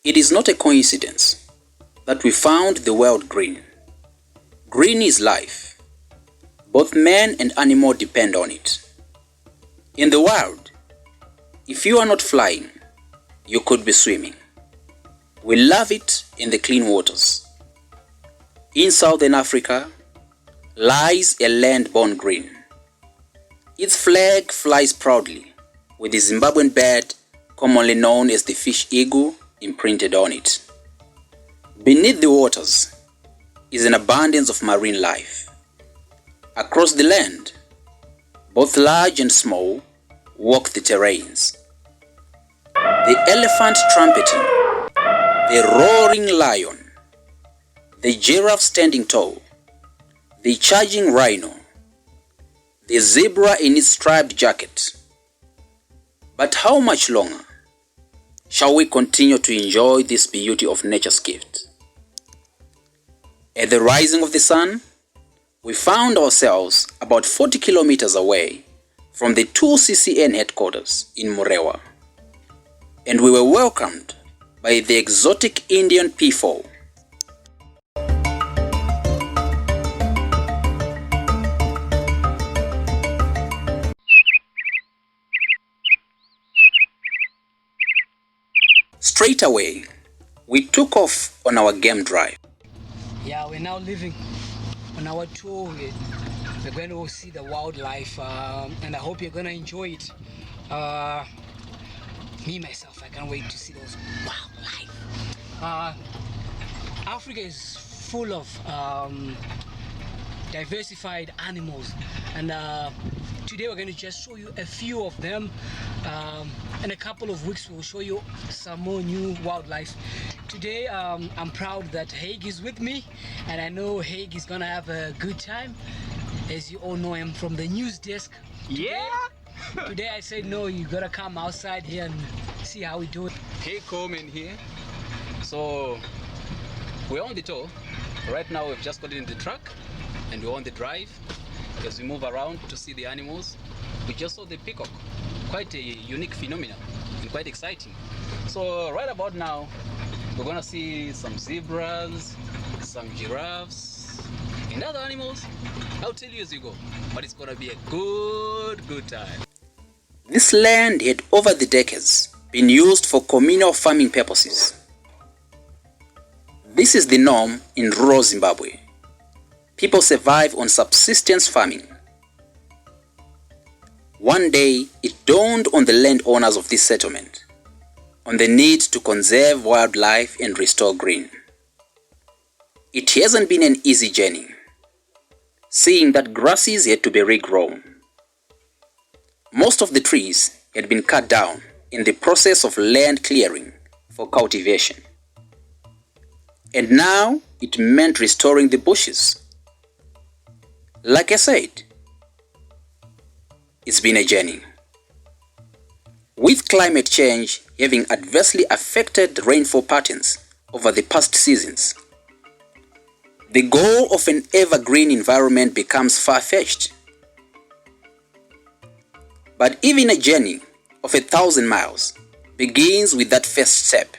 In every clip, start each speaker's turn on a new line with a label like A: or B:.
A: It is not a coincidence that we found the world green. Green is life. Both man and animal depend on it. In the wild, if you are not flying, you could be swimming. We love it in the clean waters. In Southern Africa lies a land born green. Its flag flies proudly with the Zimbabwean bird commonly known as the fish eagle imprinted on it. Beneath the waters is an abundance of marine life. Across the land, both large and small walk the terrains. The elephant trumpeting, the roaring lion, the giraffe standing tall, the charging rhino, the zebra in its striped jacket. But how much longer shall we continue to enjoy this beauty of nature's gift? At the rising of the sun, we found ourselves about 40 kilometers away from the 2 CCN headquarters in Murewa, and we were welcomed by the exotic Indian P4. Straight away, we took off on our game drive.
B: Yeah, we're now living on our tour. We're going to see the wildlife, and I hope you're going to enjoy it. Me, myself, I can't wait to see those wildlife. Africa is full of diversified animals, and today we're going to just show you a few of them. In a couple of weeks we'll show you some more new wildlife. Today I'm proud that Haig is with me, and I know Haig is gonna have a good time. As you all know, I'm from the news desk. Today I said no, you gotta come outside here and see how we do it.
C: Hey, Coleman here. So we're on the tour. Right now we've just got in the truck and we're on the drive as we move around to see the animals. We just saw the peacock, quite a unique phenomenon and quite exciting. So right about now we're gonna see some zebras, some giraffes and other animals. I'll tell you as you go, but it's gonna be a good time.
A: This land had over the decades been used for communal farming purposes. This is the norm in rural Zimbabwe. People survive on subsistence farming. One day, it dawned on the landowners of this settlement on the need to conserve wildlife and restore green. It hasn't been an easy journey, seeing that grasses had to be regrown. Most of the trees had been cut down in the process of land clearing for cultivation. And now it meant restoring the bushes. Like I said, it's been a journey. With climate change having adversely affected rainfall patterns over the past seasons, the goal of an evergreen environment becomes far-fetched. But even a journey of 1,000 miles begins with that first step.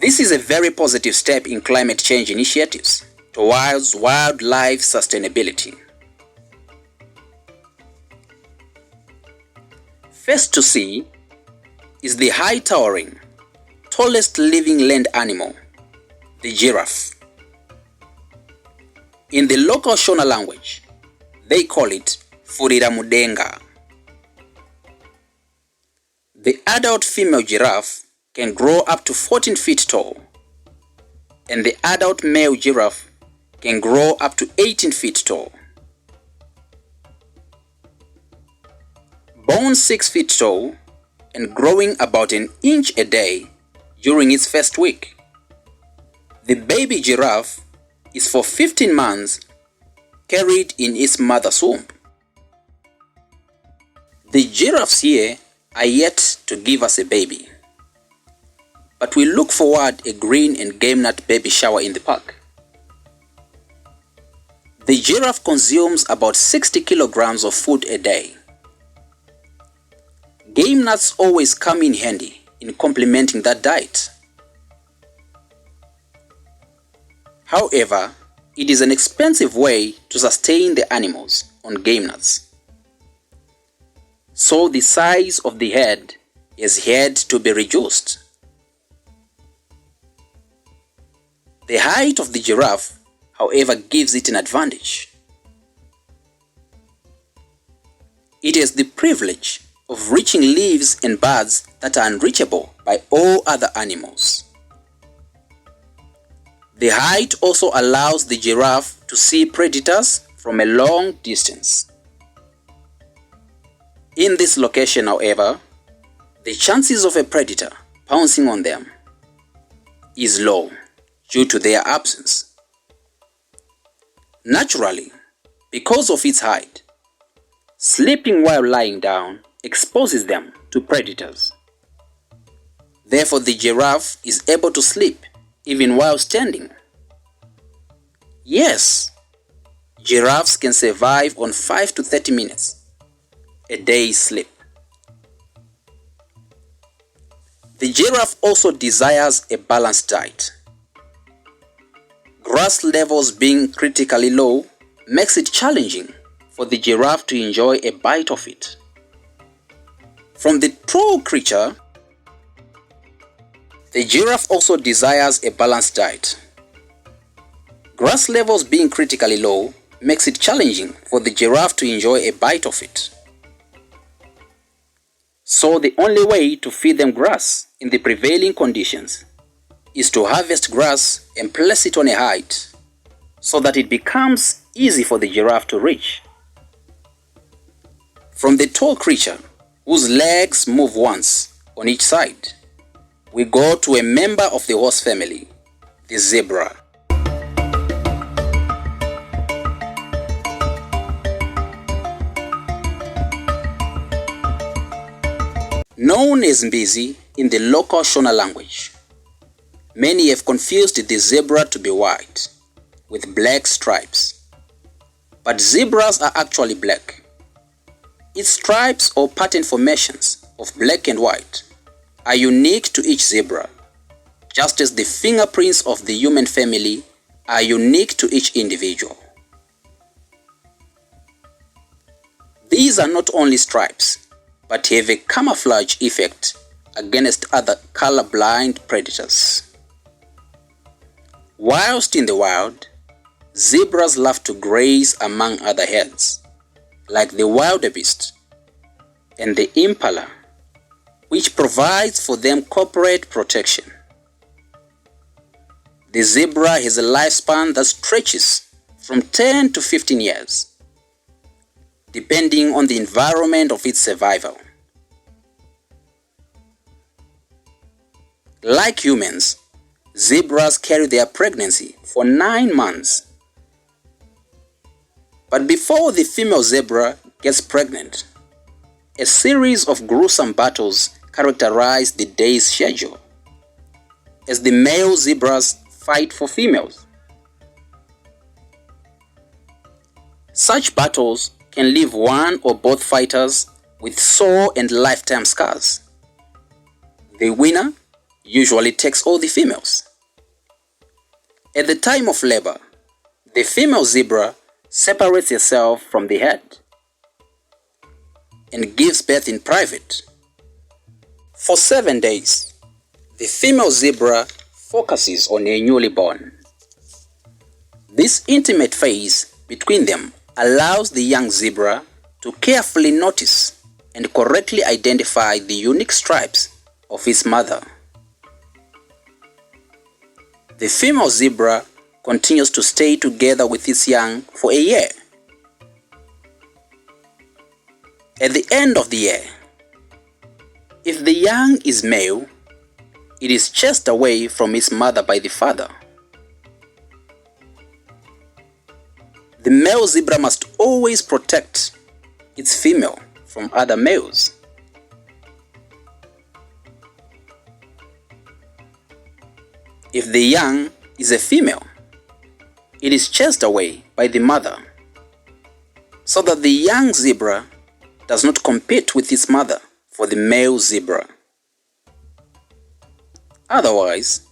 A: This is a very positive step in climate change initiatives towards wildlife sustainability. First to see is the high-towering, tallest living land animal, the giraffe. In the local Shona language, they call it Furira Mudenga. The adult female giraffe can grow up to 14 feet tall, and the adult male giraffe can grow up to 18 feet tall. Born 6 feet tall and growing about an inch a day during its first week, the baby giraffe is for 15 months carried in its mother's womb. The giraffes here are yet to give us a baby, but we look forward a green and game nut baby shower in the park. The giraffe consumes about 60 kilograms of food a day. Game nuts always come in handy in complementing that diet. However, it is an expensive way to sustain the animals on game nuts. So the size of the head has had to be reduced. The height of the giraffe, however, gives it an advantage. It has the privilege of reaching leaves and buds that are unreachable by all other animals. The height also allows the giraffe to see predators from a long distance. In this location, however, the chances of a predator pouncing on them is low due to their absence. Naturally, because of its height, sleeping while lying down exposes them to predators. Therefore, the giraffe is able to sleep even while standing. Yes, giraffes can survive on 5 to 30 minutes a day's sleep. The giraffe also desires a balanced diet. Grass levels being critically low makes it challenging for the giraffe to enjoy a bite of it. From the tall creature, the giraffe also desires a balanced diet. Grass levels being critically low makes it challenging for the giraffe to enjoy a bite of it. So the only way to feed them grass in the prevailing conditions is to harvest grass and place it on a height so that it becomes easy for the giraffe to reach. From the tall creature, whose legs move once on each side, we go to a member of the horse family, the zebra. Known as Mbizi in the local Shona language, many have confused the zebra to be white with black stripes. But zebras are actually black. Its stripes or pattern formations of black and white are unique to each zebra, just as the fingerprints of the human family are unique to each individual. These are not only stripes, but have a camouflage effect against other color-blind predators. Whilst in the wild, zebras love to graze among other herds, like the wildebeest and the impala, which provides for them corporate protection. The zebra has a lifespan that stretches from 10 to 15 years, depending on the environment of its survival. Like humans, zebras carry their pregnancy for 9 months. But before the female zebra gets pregnant, a series of gruesome battles characterize the day's schedule, as the male zebras fight for females. Such battles can leave one or both fighters with sore and lifetime scars. The winner usually takes all the females. At the time of labor, the female zebra separates herself from the herd and gives birth in private. For 7 days, the female zebra focuses on her newly born. This intimate phase between them allows the young zebra to carefully notice and correctly identify the unique stripes of his mother. The female zebra continues to stay together with its young for a year. At the end of the year, if the young is male, it is chased away from its mother by the father. The male zebra must always protect its female from other males. If the young is a female, it is chased away by the mother, so that the young zebra does not compete with its mother for the male zebra. Otherwise,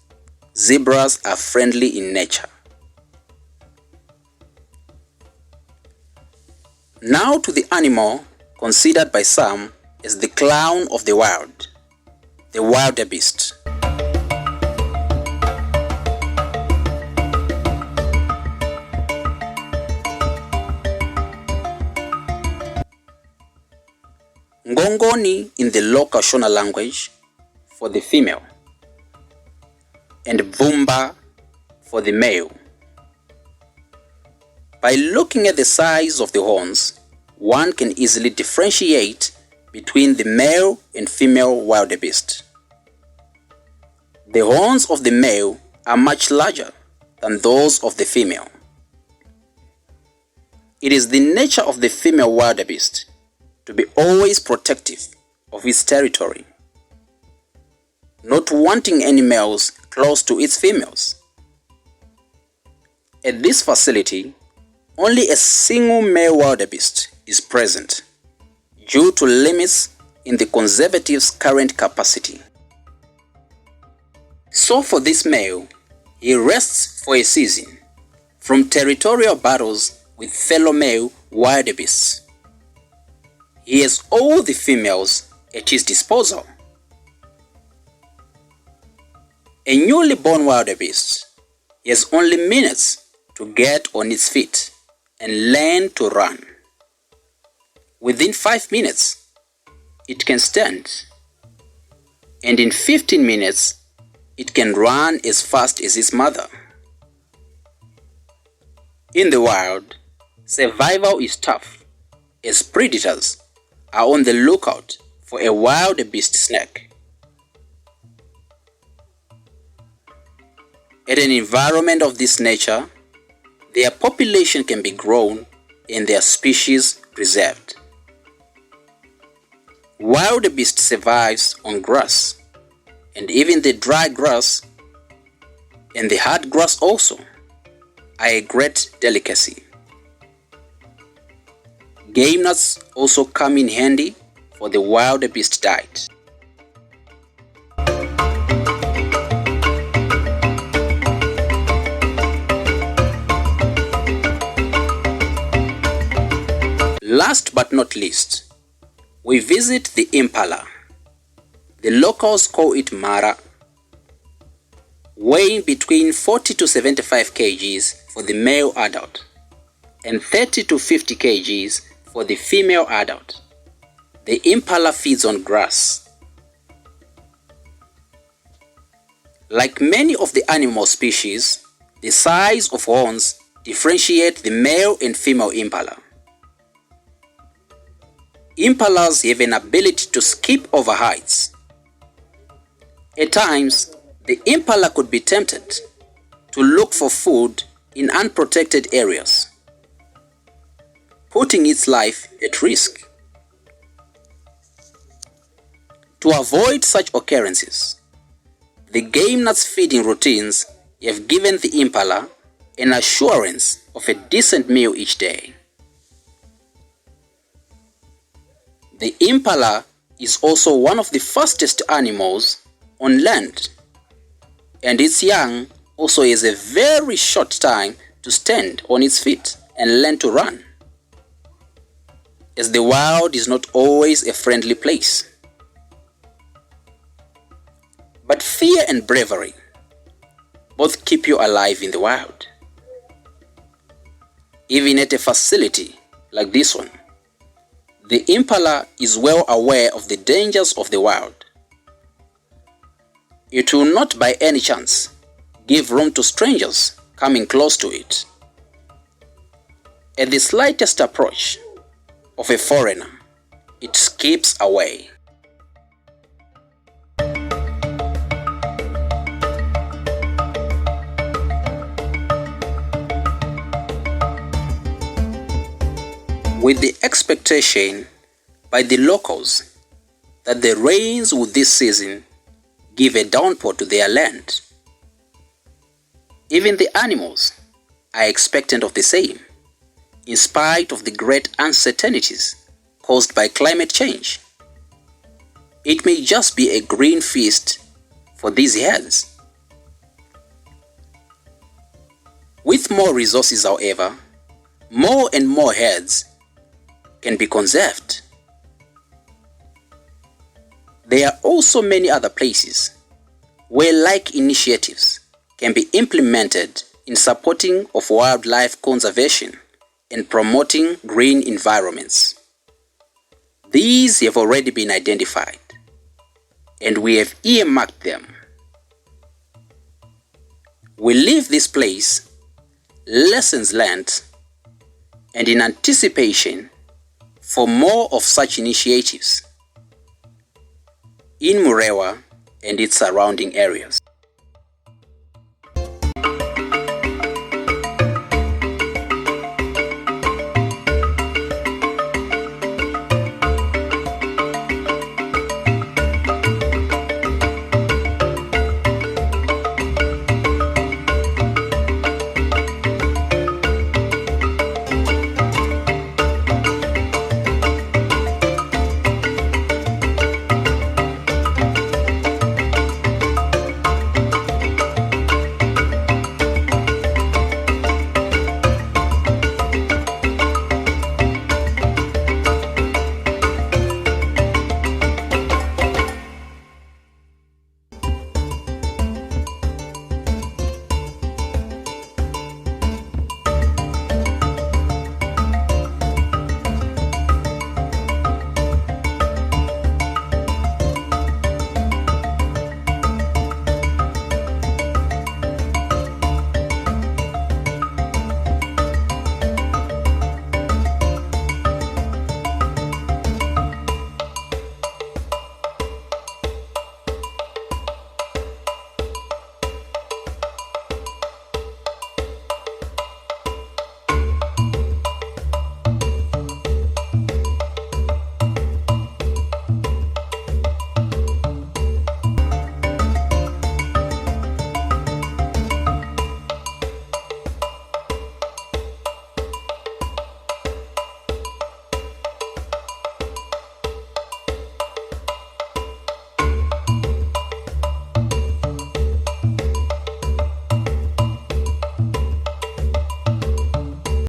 A: zebras are friendly in nature. Now to the animal considered by some as the clown of the wild, the wildebeest. Ngongoni in the local Shona language for the female, and Vumba for the male. By looking at the size of the horns, one can easily differentiate between the male and female wildebeest. The horns of the male are much larger than those of the female. It is the nature of the female wildebeest to be always protective of its territory, not wanting any males close to its females. At this facility, only a single male wildebeest is present due to limits in the conservative's current capacity. So for this male, he rests for a season from territorial battles with fellow male wildebeests. He has all the females at his disposal. A newly born wildebeest has only minutes to get on its feet and learn to run. Within 5 minutes, it can stand, and in 15 minutes, it can run as fast as its mother. In the wild, survival is tough, as predators are on the lookout for a wildebeest snake. At an environment of this nature, their population can be grown and their species preserved. Wildebeest survives on grass, and even the dry grass and the hard grass also are a great delicacy. Game nuts also come in handy for the wildebeest diet. Last but not least, we visit the impala. The locals call it mara, weighing between 40 to 75 kgs for the male adult and 30 to 50 kgs for the female adult. The impala feeds on grass. Like many of the animal species, the size of horns differentiate the male and female impala. Impalas have an ability to skip over heights. At times, the impala could be tempted to look for food in unprotected areas, putting its life at risk. To avoid such occurrences, the game nuts feeding routines have given the impala an assurance of a decent meal each day. The impala is also one of the fastest animals on land, and its young also has a very short time to stand on its feet and learn to run, as the wild is not always a friendly place. But fear and bravery both keep you alive in the wild. Even at a facility like this one, the impala is well aware of the dangers of the wild. It will not by any chance give room to strangers coming close to it. At the slightest approach of a foreigner, it skips away. With the expectation by the locals that the rains would this season give a downpour to their land, even the animals are expectant of the same, in spite of the great uncertainties caused by climate change. It may just be a green feast for these heads. With more resources, however, more and more heads can be conserved. There are also many other places where like initiatives can be implemented in supporting of wildlife conservation and promoting green environments. These have already been identified, and we have earmarked them. We leave this place, lessons learned, and in anticipation for more of such initiatives in Murewa and its surrounding areas.